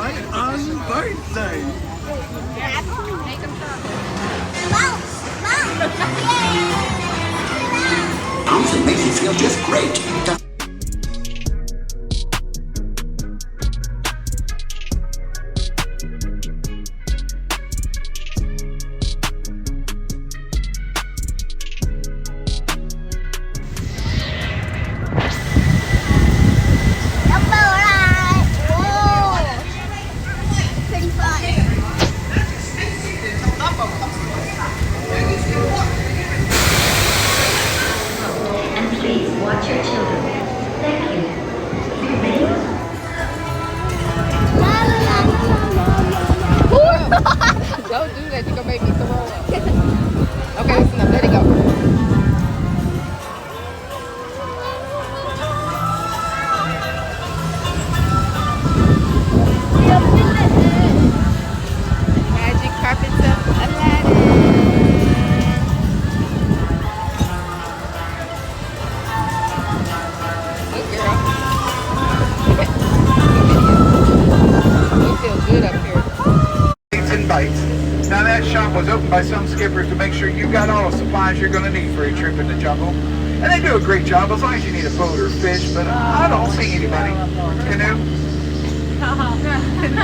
my unbirthday. Make them It makes you feel just great. Watch your children. Thank you. Don't do that. You're going to make me throw up. Okay, listen up. Let it go. Magic carpets of Aladdin. Good girl. You feel good up here. And bites. Now that shop was opened by some skippers to make sure you got all the supplies you're going to need for a trip in the jungle. And they do a great job as long as you need a boat or fish, but I don't see anybody. Canoe?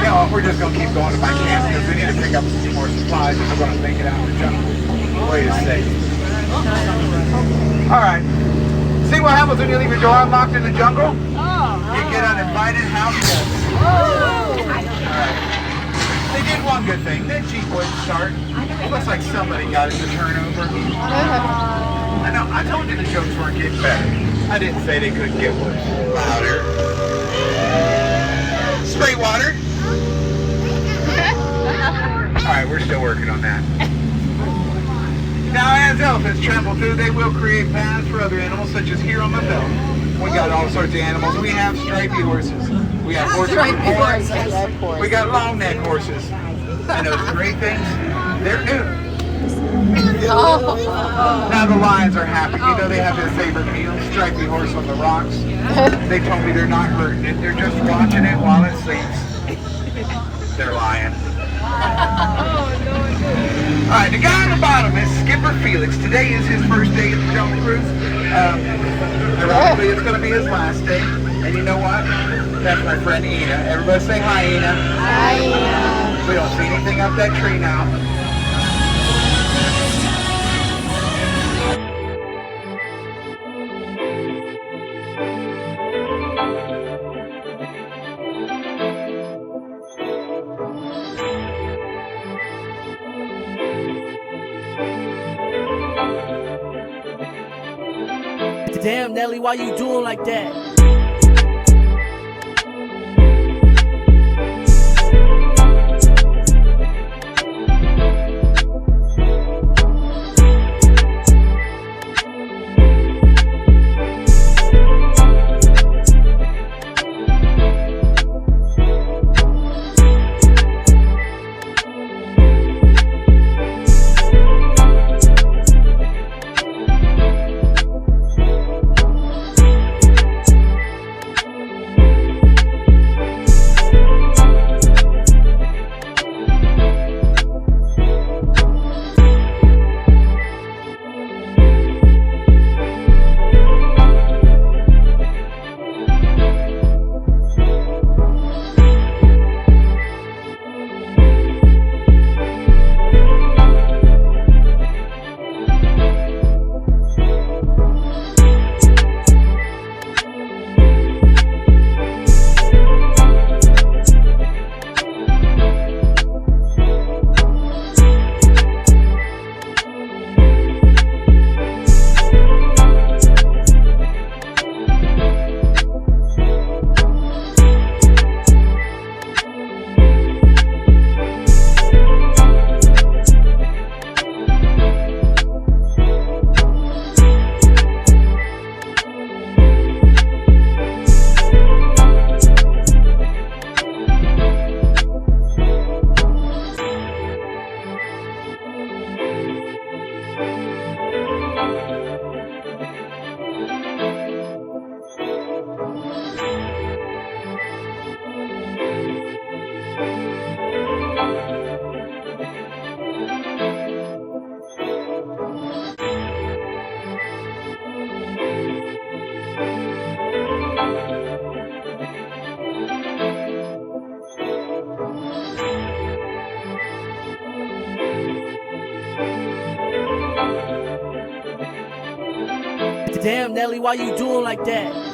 No, we're just going to keep going to my camp because we need to pick up some more supplies if we're going to make it out in the jungle. Wait a second. Alright. See what happens when you leave your door unlocked in the jungle? You get uninvited house guests. Alright. They did one good thing. That Jeep wouldn't start. It looks like somebody got it to turn over. I know, I told you the jokes weren't getting better. I didn't say they couldn't get worse. Louder. Spray water. Alright, we're still working on that. Now, as elephants travel through, they will create paths for other animals, such as here on my belt. We got all sorts of animals. We have stripey horses. We have horses with horns. We got long neck horses. And those gray things, they're new. Now the lions are happy. You know they have their favorite meal, stripey horse on the rocks. They told me they're not hurting it. They're just watching it while it sleeps. They're lying. Alright, the guy on the bottom is Skipper Felix. Today is his first day at the Jungle Cruise. Ironically, it's going to be his last day. And you know what? That's my friend Ina. Everybody say hi, Ina. Hi, Ina. We don't see anything up that tree now. Damn, Nelly, why you doing like that? Damn, Nelly, why you doing like that?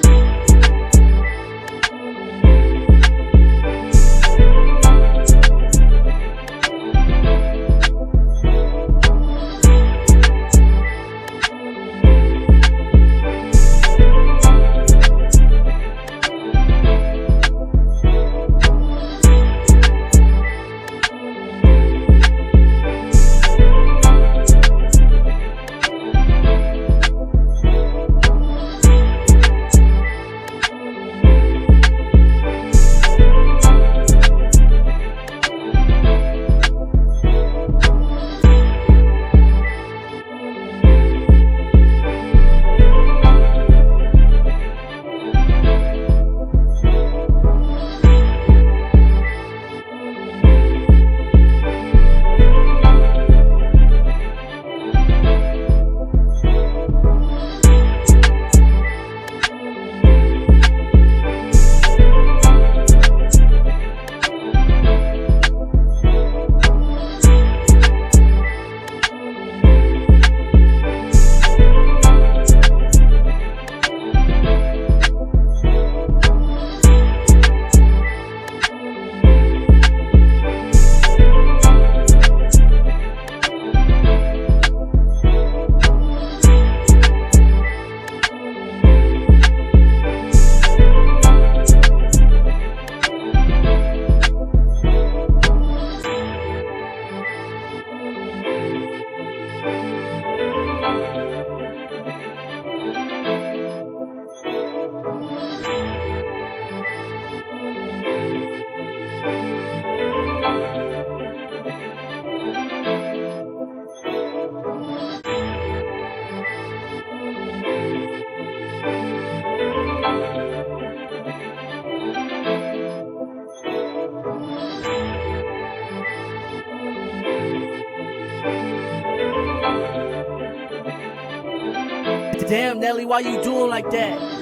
Damn, Nelly, why you doing like that?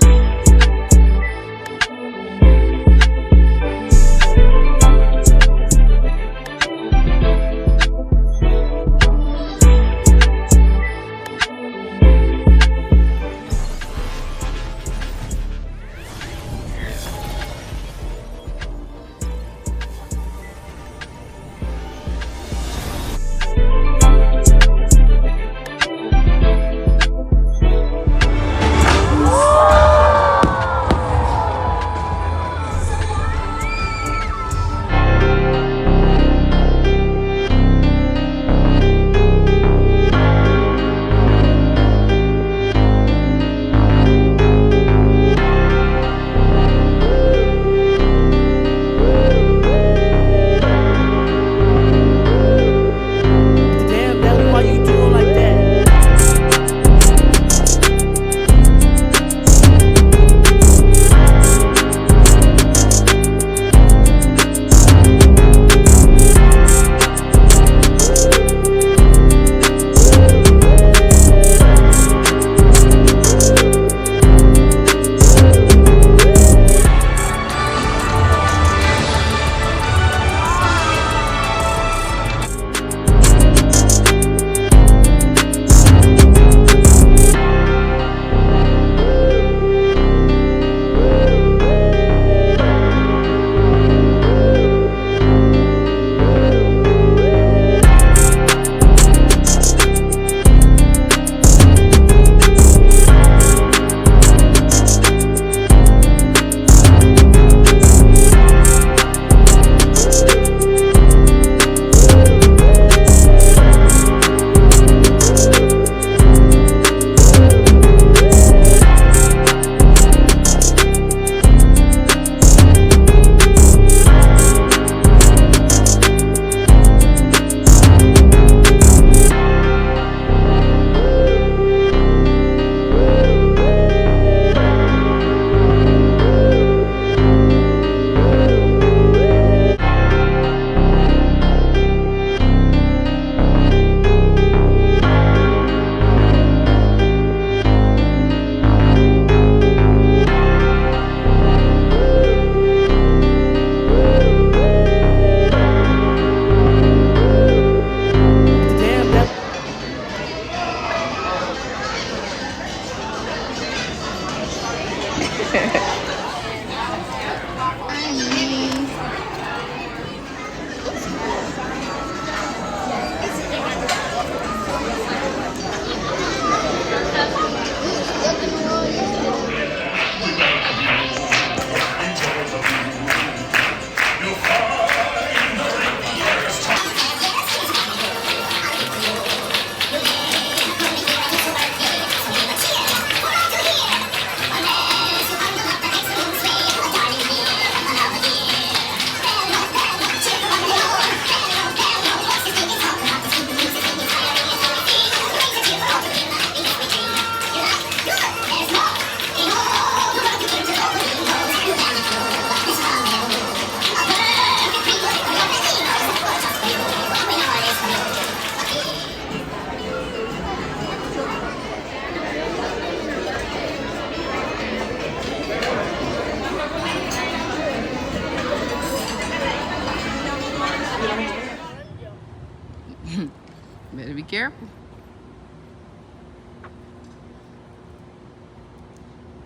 Be careful.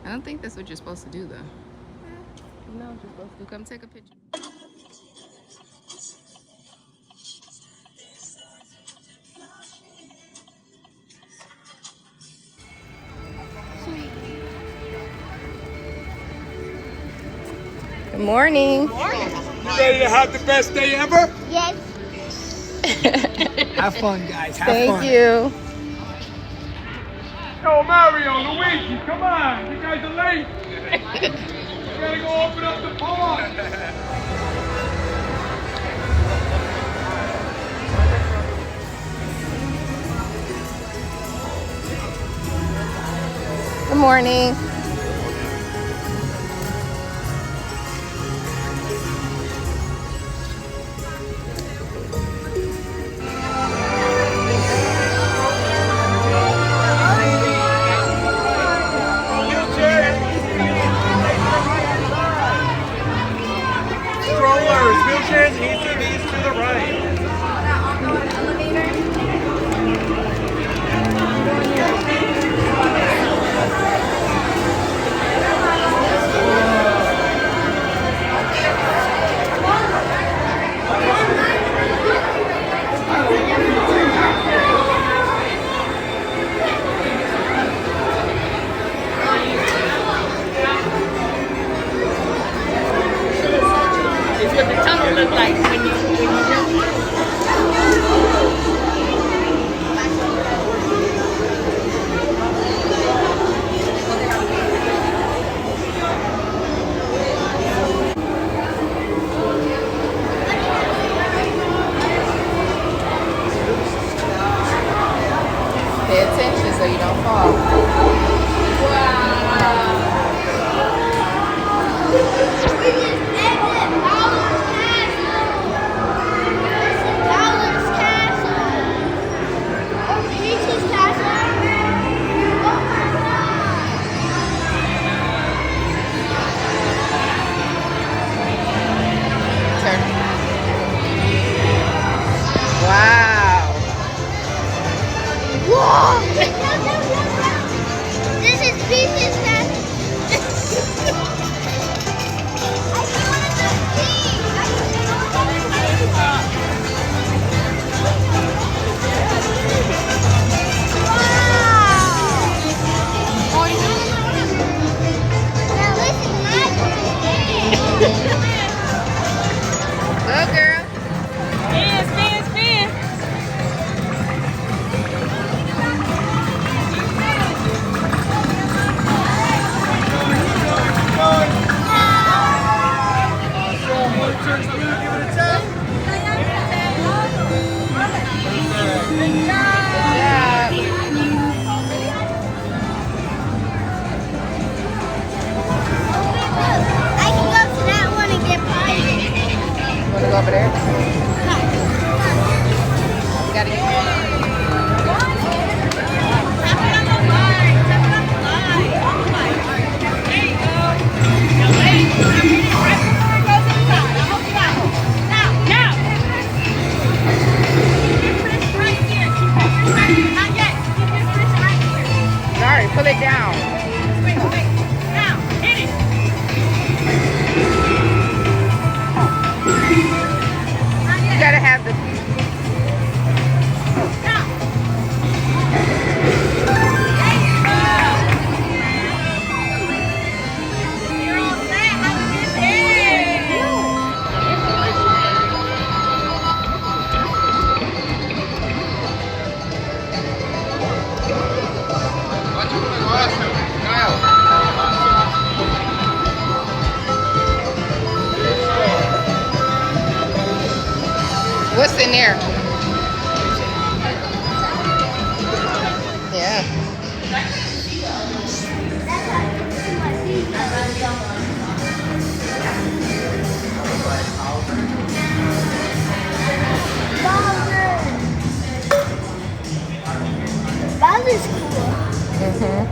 I don't think that's what you're supposed to do, though. You know what you're supposed to do. Come take a picture. Good morning. You ready to have the best day ever? Yes. Have fun, guys. Have Thank fun. you. Yo, Mario, Luigi, come on. You guys are late. You gotta go open up the pond. Good morning. Strollers, wheelchairs, ATVs to the right. It's what the tunnel look like when you Pay attention so you don't fall. Turn. Wow. Whoa! This is Peach's castle. I see one of those Wow! Now this is my Go, girl. spin. I can go to that one and get pie. Wanna go over there? You gotta get Sorry, pull it down. You gotta have the What's in there? Yeah. Bowser's cool.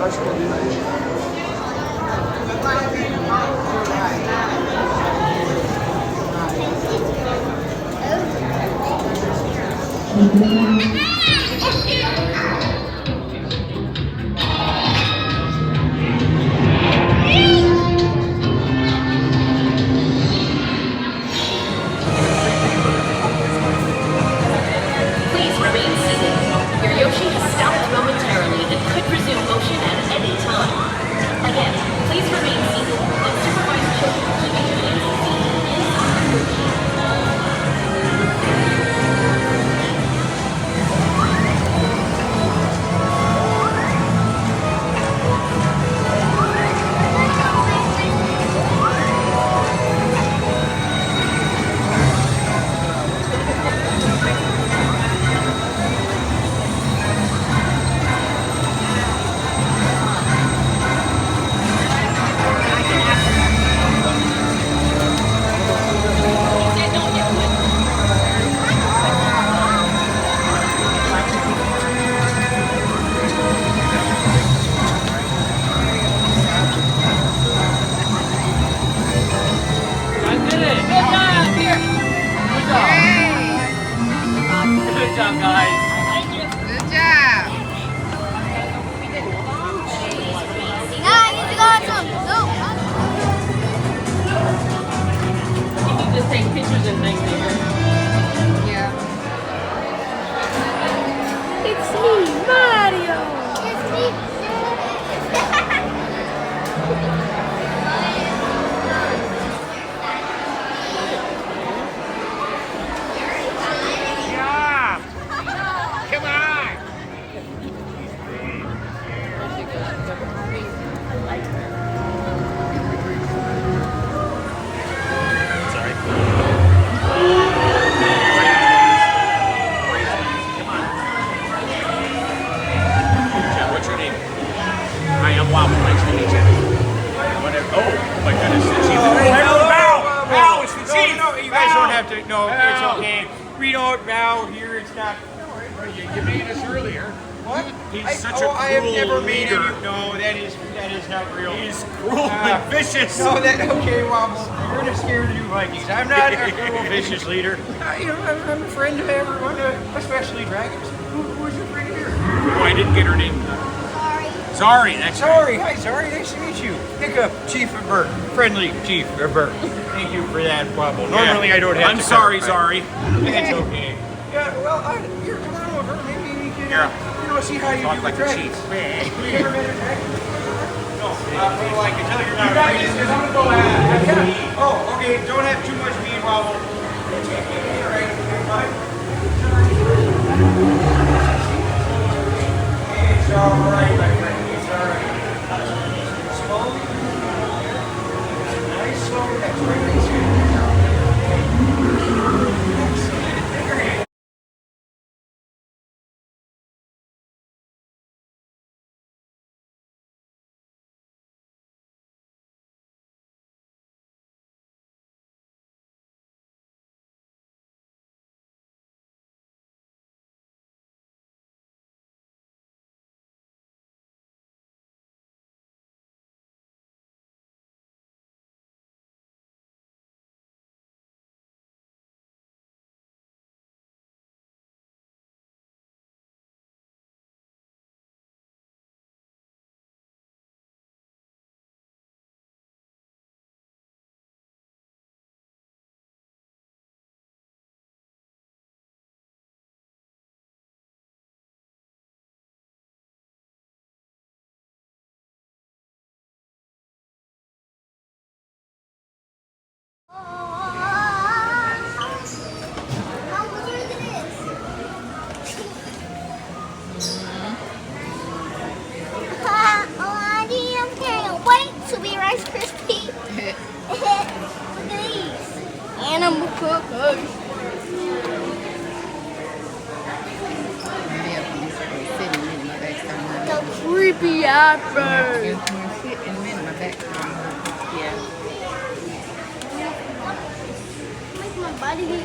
Please remain seated. Your Yoshi has stopped momentarily and could resume motion at any time. Again, please remain seated and supervise children keeping your hands seated. Good job, guys. Good job. Now I get to go on some soup. You can just take pictures and things here. Yeah. It's me, Mario. It's me. Come on. What's your name? Hi, I'm Wobble. Nice to meet you. Whatever. Oh my goodness. The chief. Bow! It's the chief! No, you guys don't have to. No, it's okay. We don't bow here. It's not. You made us earlier. What? He's such a cruel I have never made leader. any. No, that is not real. He's cruel and vicious. No, okay, Wobble. You're gonna scare the new Vikings. I'm not a cruel, vicious leader. I'm a friend of everyone, especially dragons. Who's your friend here? Oh, I didn't get her name. Sorry, that's Sorry, hi, sorry, nice to meet you. Pick up Chief Bert, friendly Chief Bert. Thank you for that, Wobble. Normally I don't have I'm to sorry, clarify. Zari. That's okay. Yeah, well, here, come on over. Maybe we can, Here. see how you Talk do like with the dragons. chief. Have you ever met a dragon? No. Well, I can tell you're not afraid. Because I'm going to go yeah. Oh, okay. Don't have too much meat, Wobble. It's okay. All right. Fine. It's all right, my friend. It's all right. Slowly. Nice, slow. That's right. That's good. Take your hand. Rice Krispie. Look at these. Animal cookies. The creepy apples. Make my body get.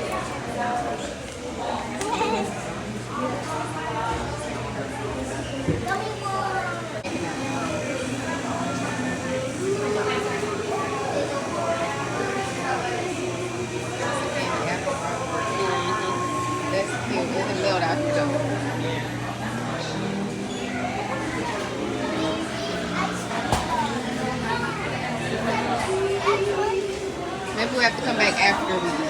will have to come back after we eat.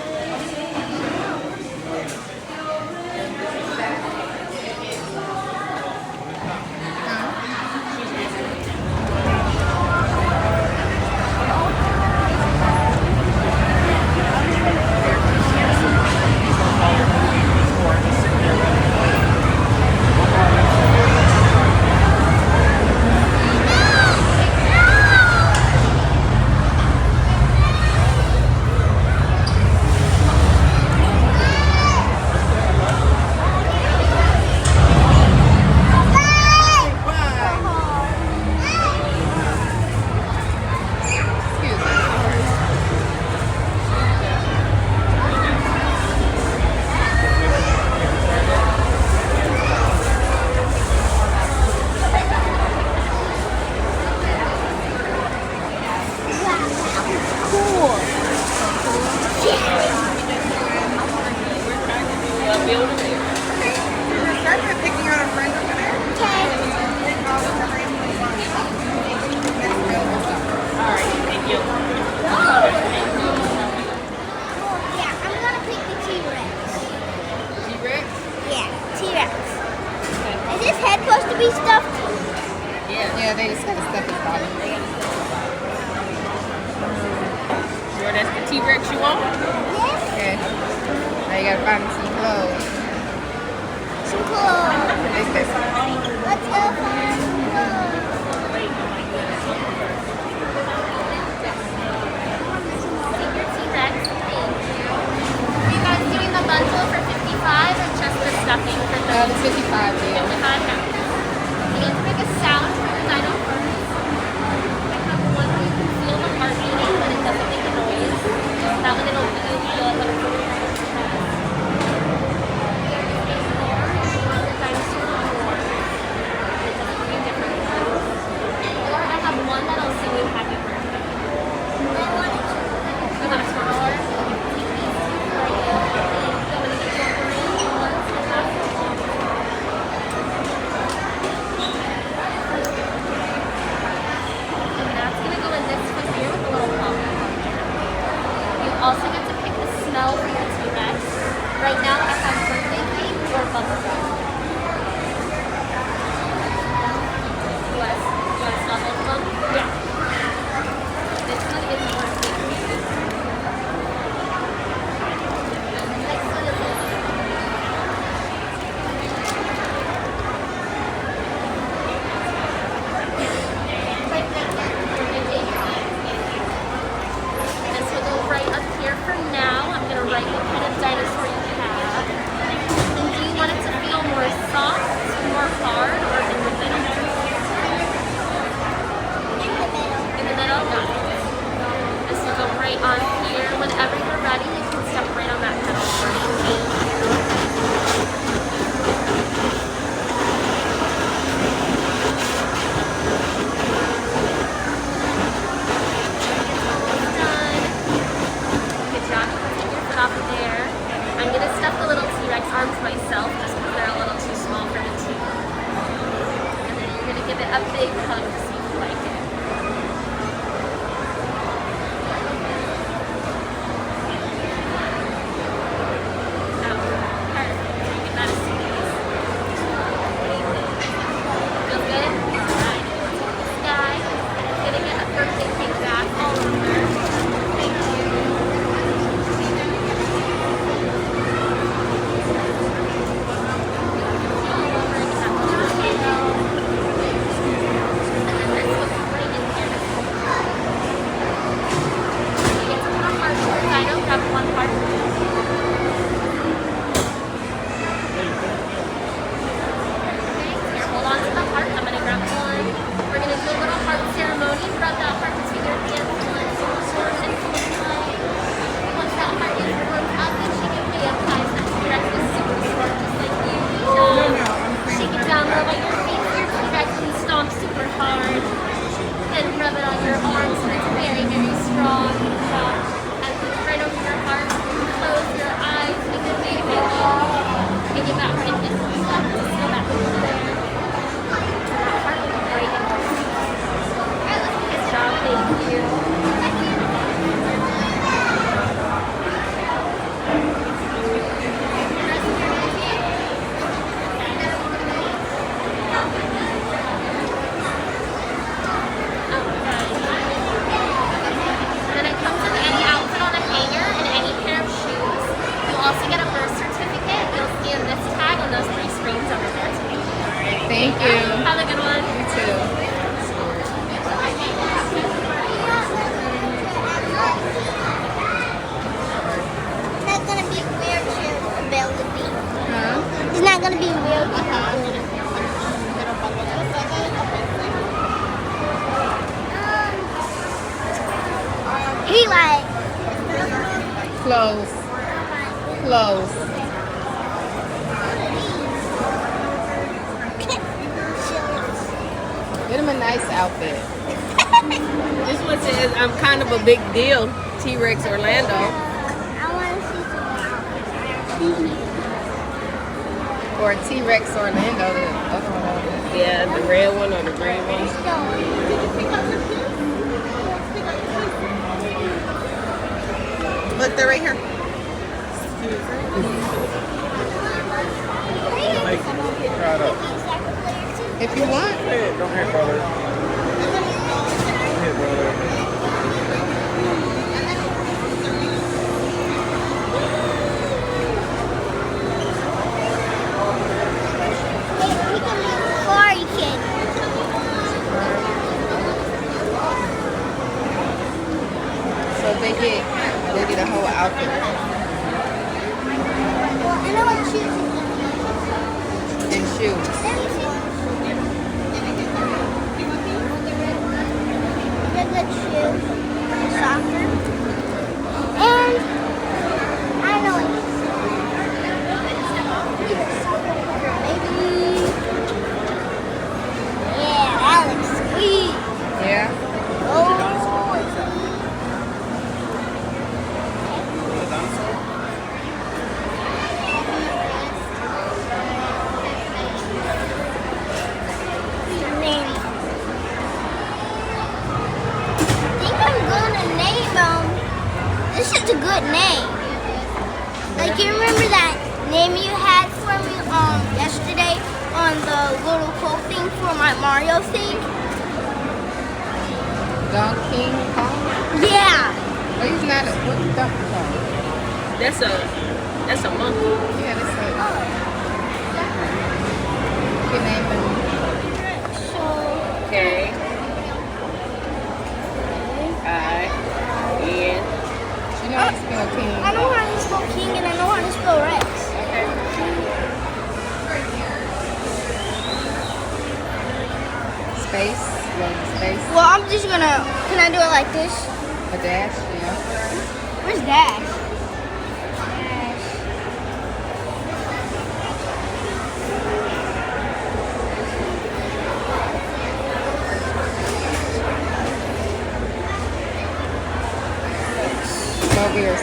Yeah, they just gotta stuff his body. Sure that's the T-Rex you want? Okay. Now you gotta find some clothes. Some clothes. It's this. Let's go find some clothes. Take your T-Rex. Thank you. Are you guys doing the bundle for 55 or just the stuffing for 30? It's 55, yeah. 55 now. You have to make a sound for your dino first. I have one where you can feel the heart beating, but it doesn't make a noise. That one it'll feel the chest. The other is more, you want the dinosaur more. It doesn't mean different. Or I have one that'll sing you happy birthday. You want it smaller? Also get to pick the smell for your T-Rex. Right now I have birthday cake or bubblegum. You want to smell both of them? Yeah. This one is birthday cake. Next one is this. Right there. Birthday cake. This will go right up here for now. I'm going to write what kind of dinosaur you have. And do you want it to feel more soft, more hard, or in the middle? In the middle? Got it. This will go right on here. Whenever you're ready, you can step right on that pedal for me. Off of there. I'm going to stuff the little T-Rex onto myself just because they're a little too small for the teeth. And then you're going to give it a big hug to see if you like it. Oh, perfect. Give that a squeeze. What do you think? Feels good? Alright, let's take this guy. I'm going to get a birthday cake back all over. Thank you. Close. Close. Get him a nice outfit. This one says, I'm kind of a big deal. T-Rex Orlando. I want to see some. Or T-Rex Orlando, the other one over there. Yeah, the red one or the green one. Let's go. Look, they're right here. If you want. Don't hit, brother. Don't hit, brother. So they get a whole outfit and shoes. Yeah. This is a good name. Like, you remember that name you had for me yesterday on the little quote thing for my Mario thing? Donkey Kong? Yeah. Oh, he's not a Donkey Kong. That's a monkey. Yeah, that's a. You can name him. Okay. I-N. You know how to spell King. I know how to spell King and I know how to spell Rex. Okay. Space. Space. Well, I'm just gonna. Can I do it like this? A dash. Yeah. Where's Dash? Over here.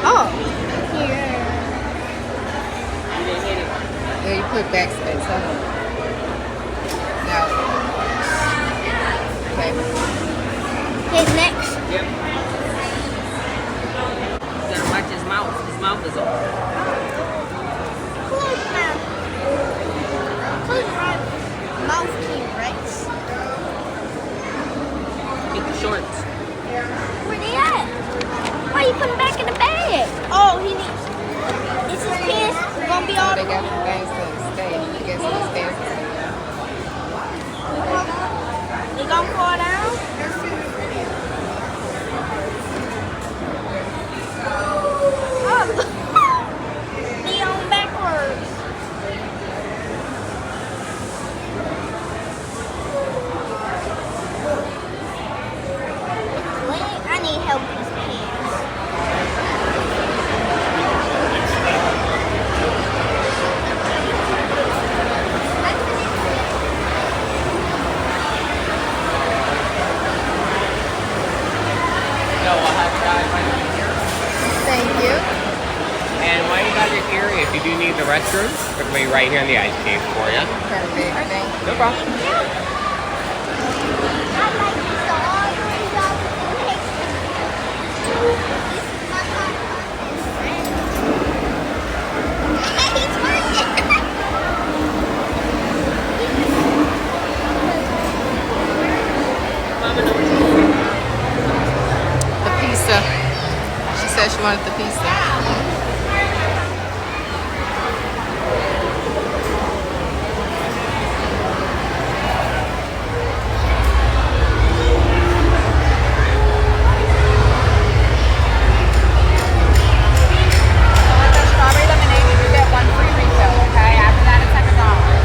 Oh. Here. You didn't hit it. Yeah, you put backspace on it. Now. Okay. Hit next. Yep. You gotta watch his mouth. His mouth is open. Close mouth. Close my mouth, King Rex. Get the shorts. Where they at? Why you put them back in the bag? Oh, he needs. Is his pants gonna be all They got the things to stay. You guess the stairs. They gonna fall down? Oh, they on backwards. Wait, I need help with his pants. So I'll have you guys right here. Thank you. And while you guys are here, if you do need the restroom, we're going to be right here in the ice cave for you. Perfect. Thank you. No problem. I like the strawberries off the picture. He's working. Mama knows what you want. The pizza. She said she wanted the pizza. Strawberry lemonade, you get one free refill, okay? After that, it's $1.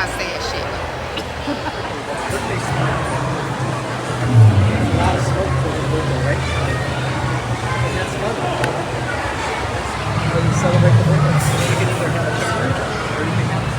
my sad shit. A lot of smoke for the birthday, right? And that's fun. When you celebrate the birthday, you get in there and have a camera or anything else.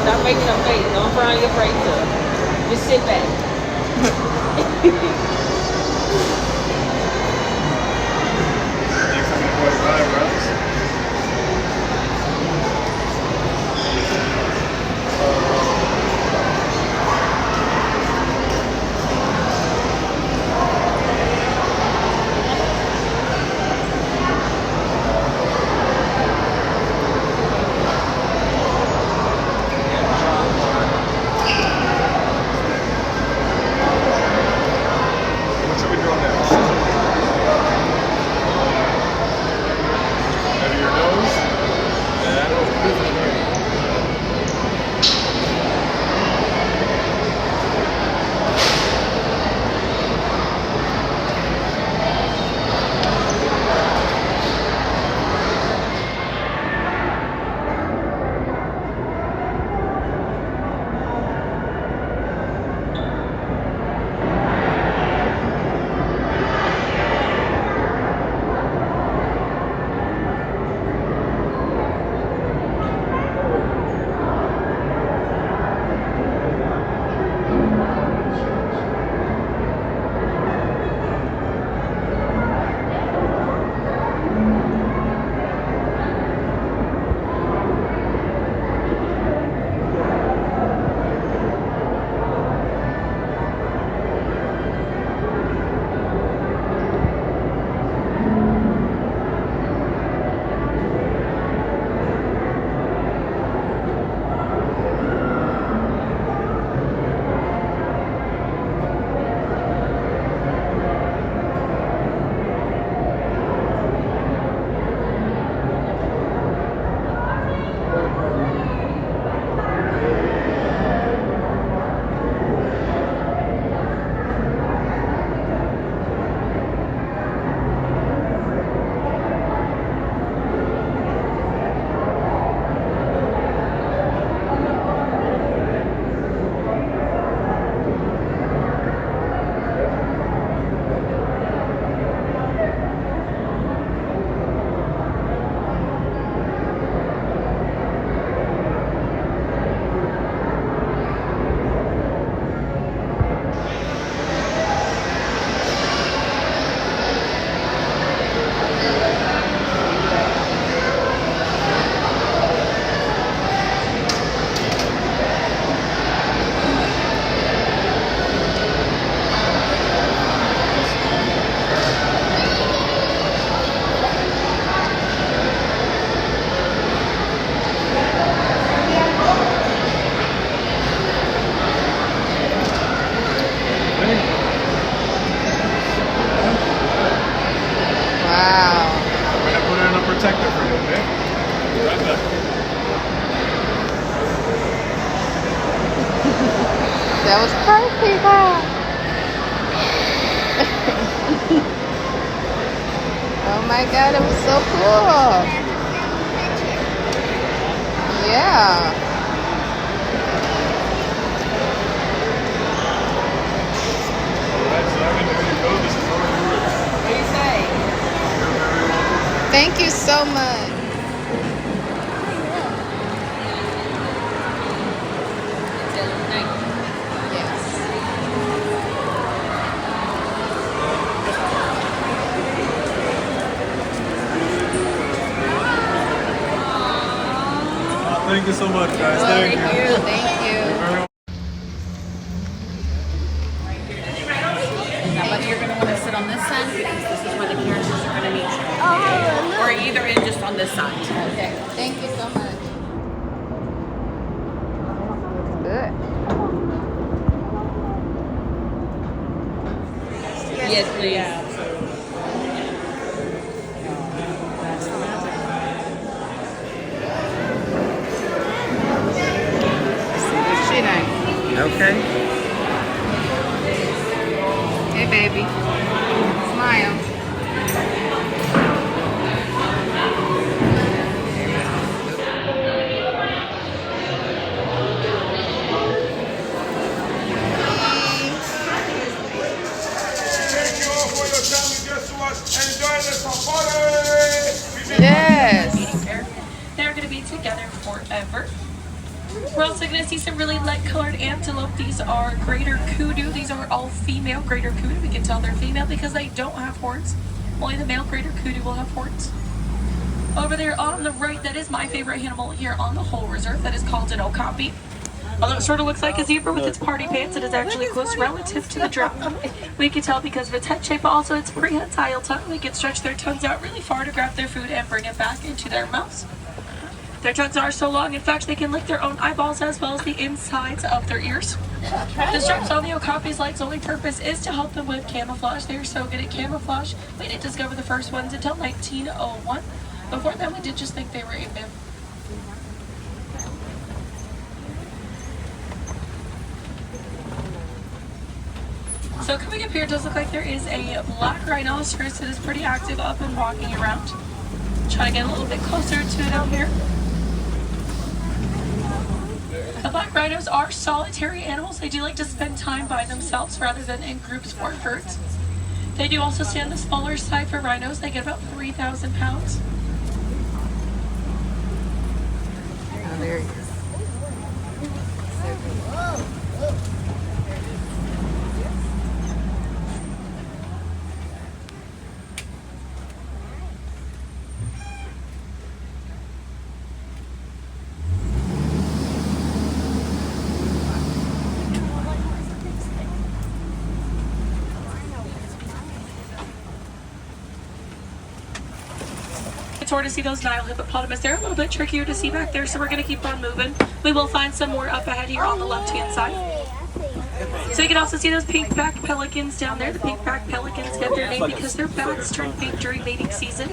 Stop making a face. Don't frown your face up. Just sit back. What should we do on that? Out of your nose? protector for you, okay? Right back. That was perfect, huh? Oh my god, it was so cool. Yeah. Alright, so I'm going to go. This is over here. What do you say? You're very welcome. Thank you so much. Thank you so much, guys. Thank you. Thank you. You're very Now, whether you're going to want to sit on this side where the characters are going to meet. Oh, Or either in just on this side. Okay. Thank you so much. Good. Yes, please. See what she like. Okay. Hey, baby. Smile. Thank you all for your time with just to us and enjoy the safari. Yes. They're going to be together forever. We're also going to see some really light colored antelope. These are greater kudu. These are all female greater kudu. We can tell they're female because they don't have horns. Only the male greater kudu will have horns. Over there on the right, that is my favorite animal here on the whole reserve. That is called an okapi. Although it sort of looks like a zebra with its party pants, it is actually a close relative to the giraffe. We can tell because of its head shape, but also its prehensile tongue. They can stretch their tongues out really far to grab their food and bring it back into their mouths. Their tongues are so long, in fact, they can lick their own eyeballs as well as the insides of their ears. The stripes on the okapi's light's only purpose is to help them with camouflage. They are so good at camouflage. We didn't discover the first ones until 1901. Before then, we did just think they were a myth. So coming up here, it does look like there is a black rhinoceros that is pretty active up and walking around. Try to get a little bit closer to it out here. The black rhinos are solitary animals. They do like to spend time by themselves rather than in groups or herds. They do also stay on the smaller side for rhinos. They get about 3,000 pounds. Oh, there he is. It's hard to see those Nile hippopotamus. They're a little bit trickier to see back there, so we're going to keep on moving. We will find some more up ahead here on the left-hand side. So you can also see those pink-backed pelicans down there. The pink-backed pelicans get their name because their backs turn pink during mating season.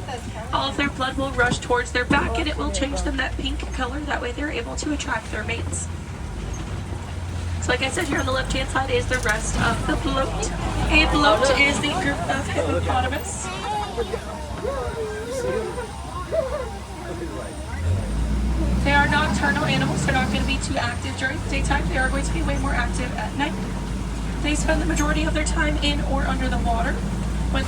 All of their blood will rush towards their back, and it will change them that pink color. That way they're able to attract their mates. So like I said, here on the left-hand side is the rest of the bloat. A bloat is the group of hippopotamus. They are nocturnal animals. They're not going to be too active during the daytime. They are going to be way more active at night. They spend the majority of their time in or under the water. When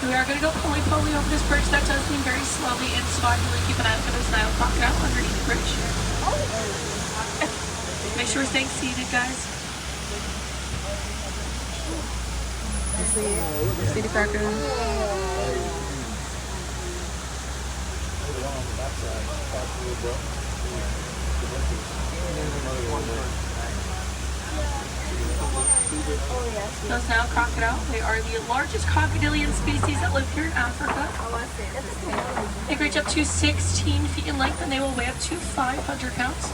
we are going to go pulley over this bridge. That does mean very slowly and slowly. Keep an eye out for this Nile crocodile underneath the bridge. Make sure we're staying seated, guys. See the crocodile? Those Nile crocodile, they are the largest crocodilian species that live here in Africa. They reach up to 16 feet in length and they will weigh up to 500 pounds.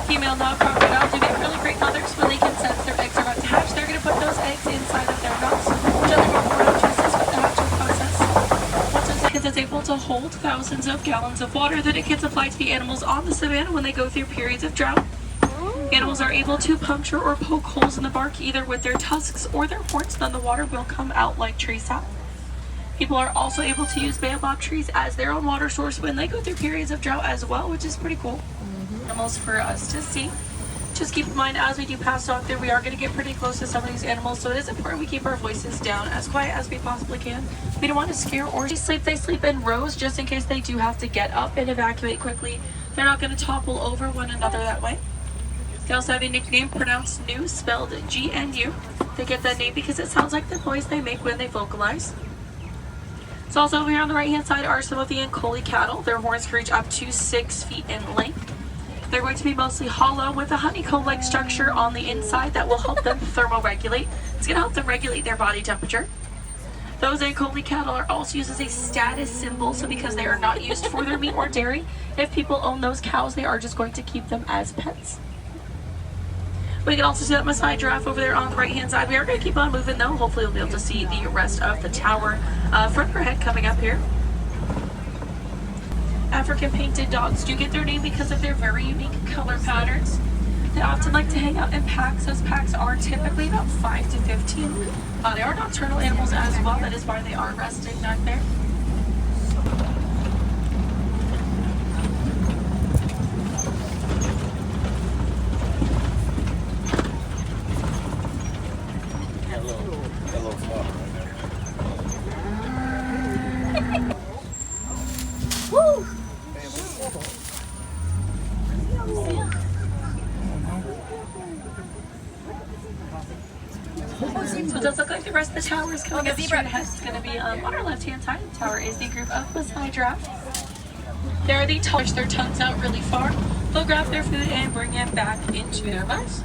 Female Nile crocodiles do get really great mothers when they can sense their eggs are about to hatch. They're going to put those eggs inside of their mouths, which undergo 4 to assist with the hatching process. Once those eggs is able to hold thousands of gallons of water that it can supply to the animals on the savannah when they go through periods of drought. Animals are able to puncture or poke holes in the bark either with their tusks or their horns, then the water will come out like tree sap. People are also able to use baobab trees as their own water source when they go through periods of drought as well, which is pretty cool. Animals for us to see. Just keep in mind as we do pass on through, we are going to get pretty close to some of these animals, so it is important we keep our voices down as quiet as we possibly can. We don't want to scare or sleep. They sleep in rows just in case they do have to get up and evacuate quickly. They're not going to topple over one another that way. They also have a nickname pronounced Gnu, spelled G-N-U. They get that name because it sounds like the noise they make when they vocalize. So also over here on the right hand side are some of the Ankole cattle. Their horns can reach up to 6 feet in length. They're going to be mostly hollow with a honeycomb-like structure on the inside that will help them thermoregulate. It's going to help them regulate their body temperature. Those Ankoli cattle are also used as a status symbol, so because they are not used for their meat or dairy, if people own those cows, they are just going to keep them as pets. We can also see that Maasai giraffe over there on the right-hand side. We are going to keep on moving, though. Hopefully, we'll be able to see the rest of the tower further ahead coming up here. African painted dogs do get their name because of their very unique color patterns. They often like to hang out in packs. Those packs are typically about 5 to 15. They are nocturnal animals as well. That is why they are resting back there. So it does look like the rest of the tower is coming up straight ahead. It's going to be on our left-hand side. The tower is the group of Maasai giraffe. They're the touch their tongues out really far. They'll grab their food and bring it back into their mouths.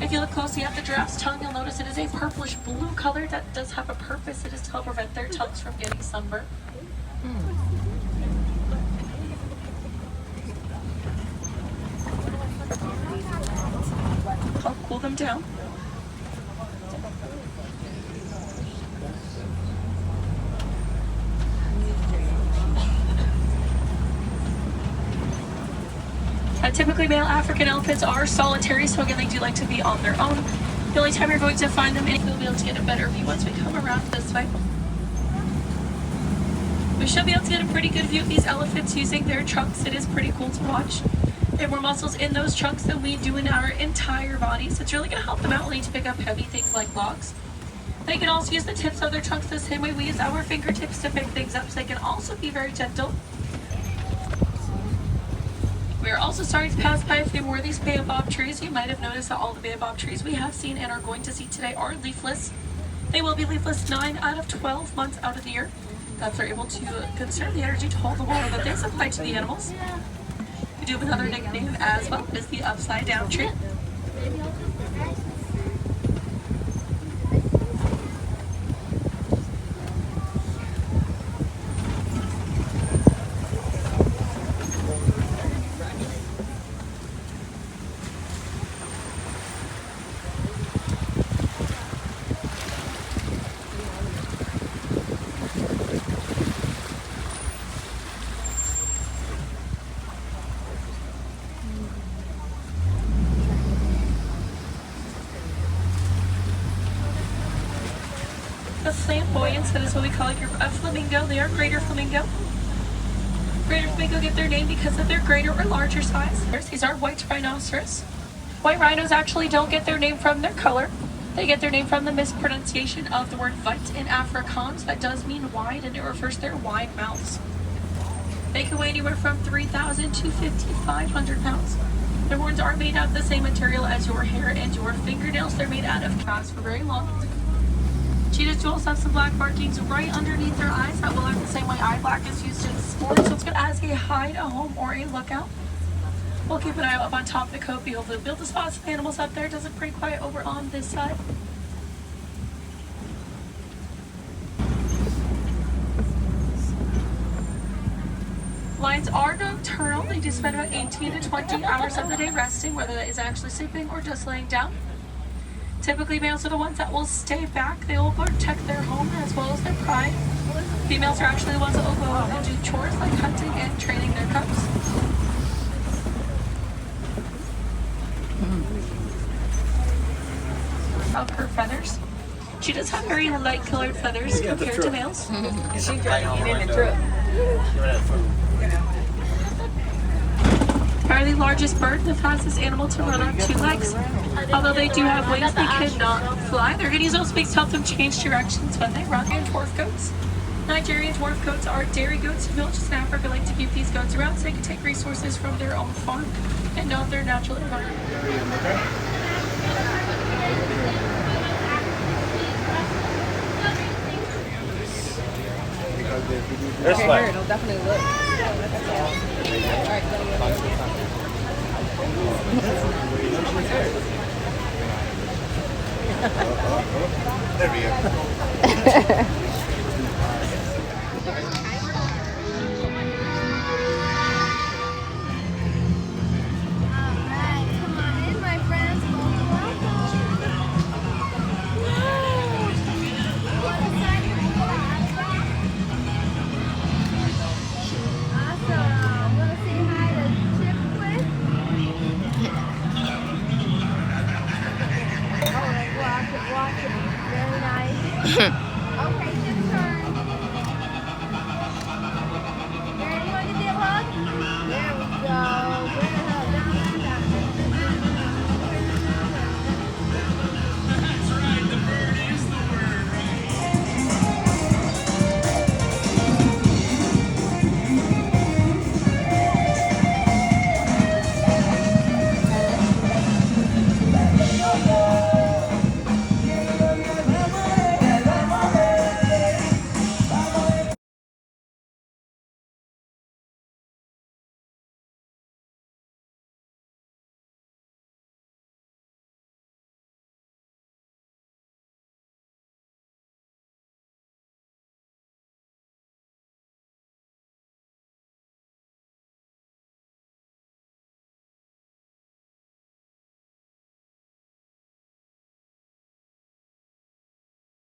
If you look closely at the giraffe's tongue, you'll notice it is a purplish blue color. That does have a purpose. It is to help prevent their tongues from getting sunburned. Help cool them down. Typically, male African elephants are solitary, so again, they do like to be on their own. The only time you're going to find them, and you'll be able to get a better view once we come around this way. We should be able to get a pretty good view of these elephants using their trunks. It is pretty cool to watch. They have more muscles in those trunks than we do in our entire bodies. So it's really going to help them out when they need to pick up heavy things like logs. They can also use the tips of their trunks the same way we use our fingertips to pick things up, so they can also be very gentle. We are also starting to pass by a few more of these baobab trees. You might have noticed that all the baobab trees we have seen and are going to see today are leafless. They will be leafless 9 out of 12 months out of the year. That's they're able to conserve the energy to hold the water that they supply to the animals. We do have another nickname as well, is the upside down tree. The flamboyants, that is what we call a group of flamingo. They are greater flamingo. Greater flamingo get their name because of their greater or larger size. These are white rhinoceros. White rhinos actually don't get their name from their color. They get their name from the mispronunciation of the word vite in Afrikaans. That does mean wide, and it refers to their wide mouths. They can weigh anywhere from 3,000 to 5,500 pounds. Their horns are made out of the same material as your hair and your fingernails. They're made out of calves for very long. Cheetahs do also have some black markings right underneath their eyes that will act the same way eye black is used in sports. So it's good as a hide, a home, or a lookout. We'll keep an eye up on top of the copy. Hopefully we'll be able to spot some animals up there. It does look pretty quiet over on this side. Lions are nocturnal. They do spend about 18 to 20 hours of the day resting, whether that is actually sleeping or just laying down. Typically, males are the ones that will stay back. They will protect their home as well as their pride. Females are actually the ones that will go out and do chores like hunting and training their cubs. Of her feathers. She does have very light colored feathers compared to males. She's driving in the truck. Are the largest bird, the fastest animal to run on 2 legs. Although they do have wings, they cannot fly. Their guineas also speaks to help them change directions when they run. And dwarf goats. Nigerian dwarf goats are dairy goats. Villages in Africa like to keep these goats around so they can take resources from their own farm and know their natural environment. This way. It'll definitely look. There we go.